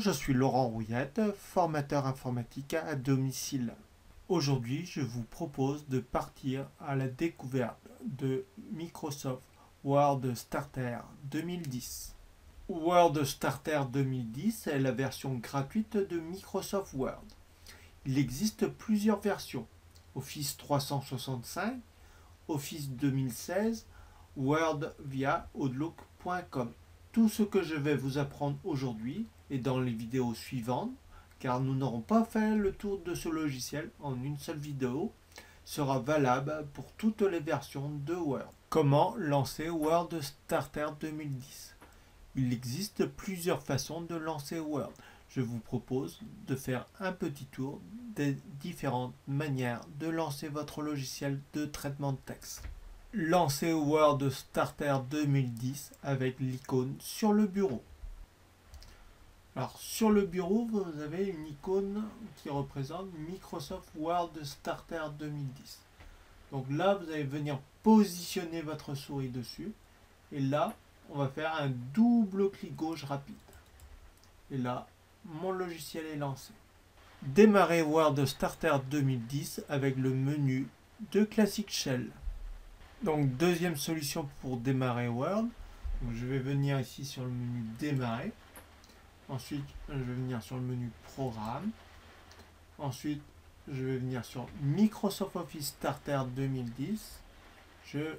je suis Laurent Rouillette, formateur informatique à domicile. Aujourd'hui, je vous propose de partir à la découverte de Microsoft Word Starter 2010. Word Starter 2010 est la version gratuite de Microsoft Word. Il existe plusieurs versions: Office 365, Office 2016, Word via Outlook.com. Tout ce que je vais vous apprendre aujourd'hui et dans les vidéos suivantes, car nous n'aurons pas fait le tour de ce logiciel en une seule vidéo, sera valable pour toutes les versions de Word. Comment lancer Word Starter 2010? Il existe plusieurs façons de lancer Word. Je vous propose de faire un petit tour des différentes manières de lancer votre logiciel de traitement de texte. Lancez Word Starter 2010 avec l'icône sur le bureau. Alors sur le bureau, vous avez une icône qui représente Microsoft Word Starter 2010. Donc là, vous allez venir positionner votre souris dessus. Et là, on va faire un double clic gauche rapide. Et là, mon logiciel est lancé. Démarrer Word Starter 2010 avec le menu de Classic Shell. Donc deuxième solution pour démarrer Word. Donc, je vais venir ici sur le menu démarrer. Ensuite, je vais venir sur le menu programme. Ensuite, je vais venir sur Microsoft Office Starter 2010. Je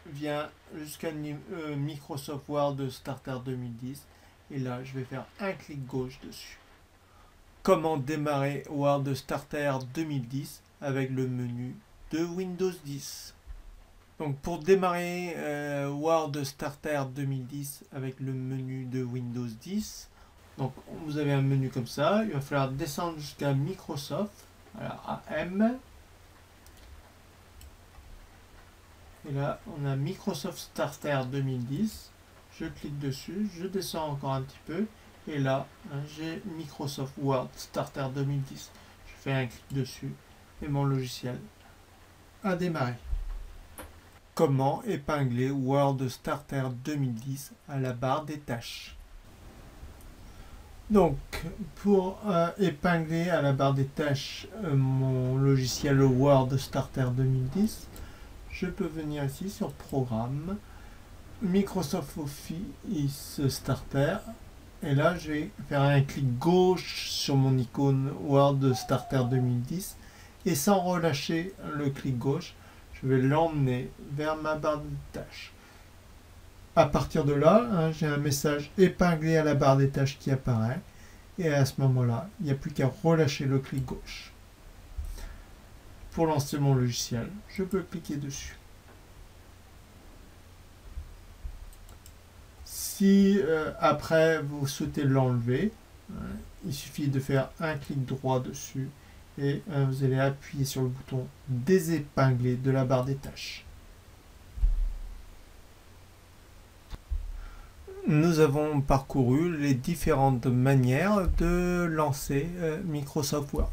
viens jusqu'à Microsoft Word Starter 2010. Et là, je vais faire un clic gauche dessus. Comment démarrer Word Starter 2010 avec le menu de Windows 10. Donc pour démarrer Word Starter 2010 avec le menu de Windows 10, donc vous avez un menu comme ça, il va falloir descendre jusqu'à Microsoft, voilà, à M. Et là on a Microsoft Starter 2010, je clique dessus, je descends encore un petit peu, et là j'ai Microsoft Word Starter 2010. Je fais un clic dessus et mon logiciel a démarré. Comment épingler Word Starter 2010 à la barre des tâches. Donc, pour épingler à la barre des tâches mon logiciel Word Starter 2010, je peux venir ici sur Programme, Microsoft Office Starter, et là je vais faire un clic gauche sur mon icône Word Starter 2010, et sans relâcher le clic gauche, je vais l'emmener vers ma barre de tâches. À partir de là, j'ai un message épinglé à la barre des tâches qui apparaît. Et à ce moment-là, il n'y a plus qu'à relâcher le clic gauche. Pour lancer mon logiciel, je peux cliquer dessus. Si après vous souhaitez l'enlever, il suffit de faire un clic droit dessus. Et vous allez appuyer sur le bouton désépingler de la barre des tâches. Nous avons parcouru les différentes manières de lancer Microsoft Word.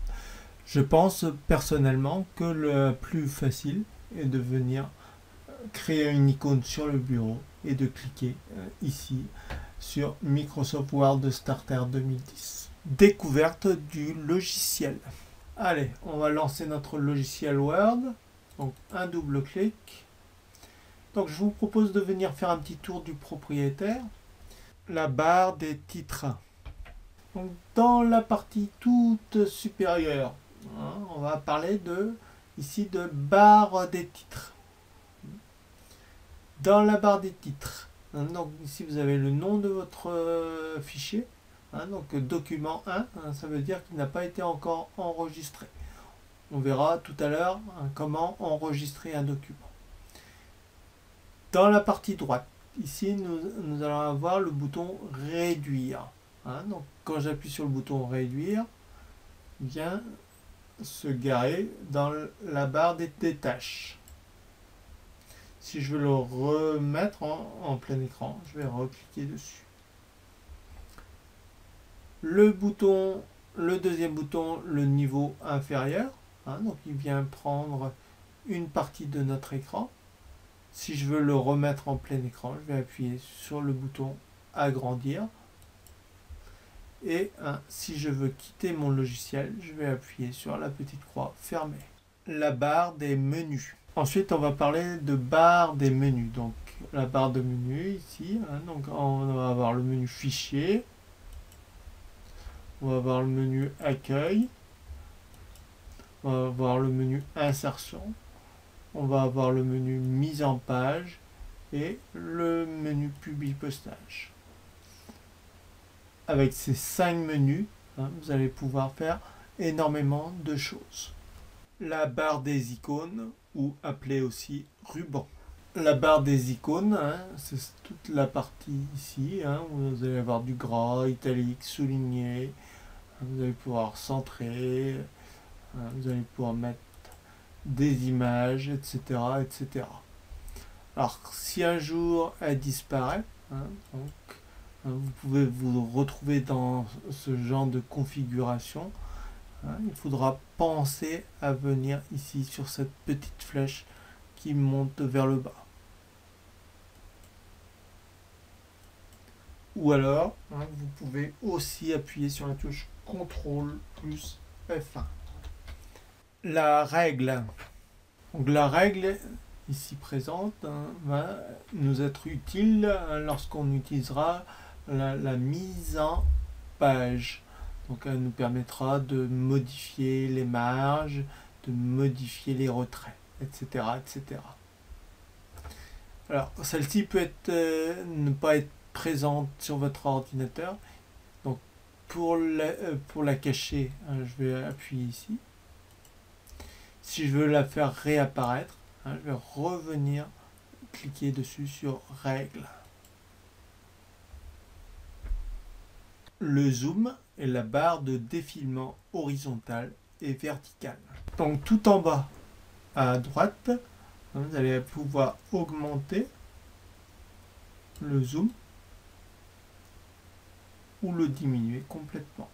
Je pense personnellement que le plus facile est de venir créer une icône sur le bureau et de cliquer ici sur Microsoft Word Starter 2010. Découverte du logiciel. Allez, on va lancer notre logiciel Word. Donc un double clic. Donc je vous propose de venir faire un petit tour du propriétaire. La barre des titres. Donc dans la partie toute supérieure, on va parler ici de barre des titres. Dans la barre des titres, donc ici vous avez le nom de votre fichier. Donc document 1, ça veut dire qu'il n'a pas été encore enregistré. On verra tout à l'heure comment enregistrer un document. Dans la partie droite, ici nous allons avoir le bouton réduire. Donc quand j'appuie sur le bouton réduire, il vient se garer dans la barre des tâches. Si je veux le remettre en plein écran, je vais recliquer dessus. Le deuxième bouton, le niveau inférieur, donc il vient prendre une partie de notre écran. Si je veux le remettre en plein écran, je vais appuyer sur le bouton agrandir. Et si je veux quitter mon logiciel, je vais appuyer sur la petite croix fermée. La barre des menus. Ensuite, on va parler de barre des menus. Donc, la barre de menu ici. Donc, on va avoir le menu fichier. On va avoir le menu accueil. On va avoir le menu insertion. On va avoir le menu mise en page et le menu publi-postage. Avec ces 5 menus, vous allez pouvoir faire énormément de choses. La barre des icônes, ou appelée aussi ruban. La barre des icônes, c'est toute la partie ici, où vous allez avoir du gras, italique, souligné. Vous allez pouvoir centrer, vous allez pouvoir mettre des images, etc., etc. Alors, si un jour elle disparaît, vous pouvez vous retrouver dans ce genre de configuration. Il faudra penser à venir ici sur cette petite flèche qui monte vers le bas. Ou alors, vous pouvez aussi appuyer sur la touche CTRL plus F1. La règle. Donc la règle ici présente va nous être utile lorsqu'on utilisera la mise en page. Donc elle nous permettra de modifier les marges, de modifier les retraits, etc. etc. Alors celle-ci peut ne pas être présente sur votre ordinateur. Donc pour la cacher, je vais appuyer ici. Si je veux la faire réapparaître, je vais revenir cliquer dessus sur règles. Le zoom est la barre de défilement horizontale et verticale. Donc tout en bas à droite, vous allez pouvoir augmenter le zoom ou le diminuer complètement.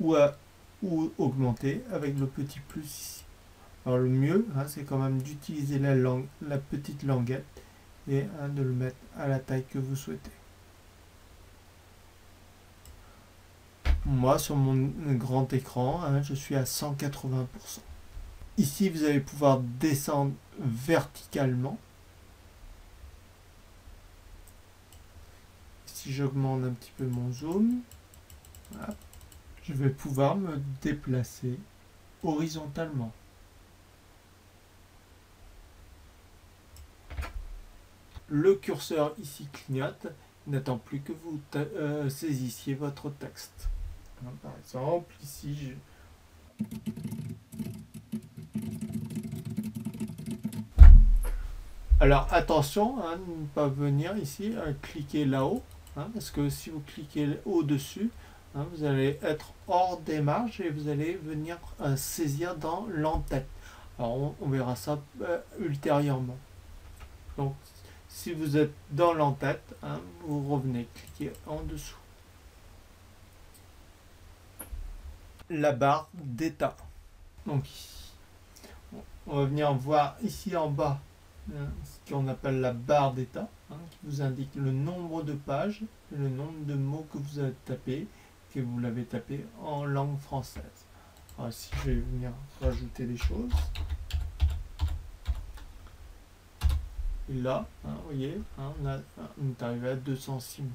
Ou augmenter avec le petit plus ici. Alors le mieux, c'est quand même d'utiliser la petite languette et de le mettre à la taille que vous souhaitez. Moi, sur mon grand écran, je suis à 180%. Ici, vous allez pouvoir descendre verticalement. Si j'augmente un petit peu mon zoom, voilà, je vais pouvoir me déplacer horizontalement. Le curseur ici clignote, n'attend plus que vous saisissiez votre texte. Par exemple, ici, Alors attention de ne pas venir ici cliquer là-haut, parce que si vous cliquez au-dessus, vous allez être hors des marges et vous allez venir saisir dans l'entête. Alors on verra ça ultérieurement. Donc si vous êtes dans l'entête, vous revenez cliquer en dessous. La barre d'état. Donc on va venir voir ici en bas ce qu'on appelle la barre d'état, qui vous indique le nombre de pages et le nombre de mots que vous avez tapé, que vous l'avez tapé en langue française. Alors ici je vais venir rajouter des choses. Et là, vous voyez, on est arrivé à 206 mots.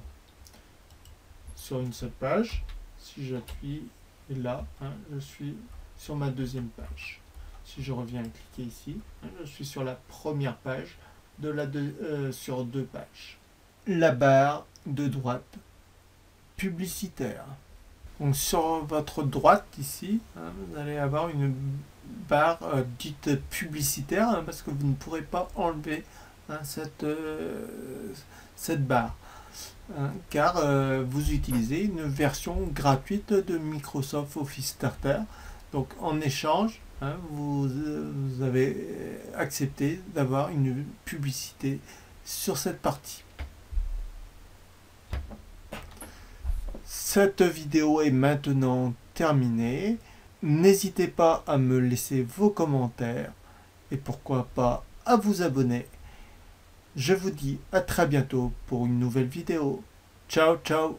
Sur une seule page, si j'appuie, et là, je suis sur ma deuxième page. Si je reviens cliquer ici, je suis sur la première page sur 2 pages. La barre de droite publicitaire. Donc sur votre droite ici, vous allez avoir une barre dite publicitaire, parce que vous ne pourrez pas enlever cette barre, car vous utilisez une version gratuite de Microsoft Office Starter. Donc en échange, vous avez accepté d'avoir une publicité sur cette partie. Cette vidéo est maintenant terminée. N'hésitez pas à me laisser vos commentaires et pourquoi pas à vous abonner. Je vous dis à très bientôt pour une nouvelle vidéo. Ciao, ciao!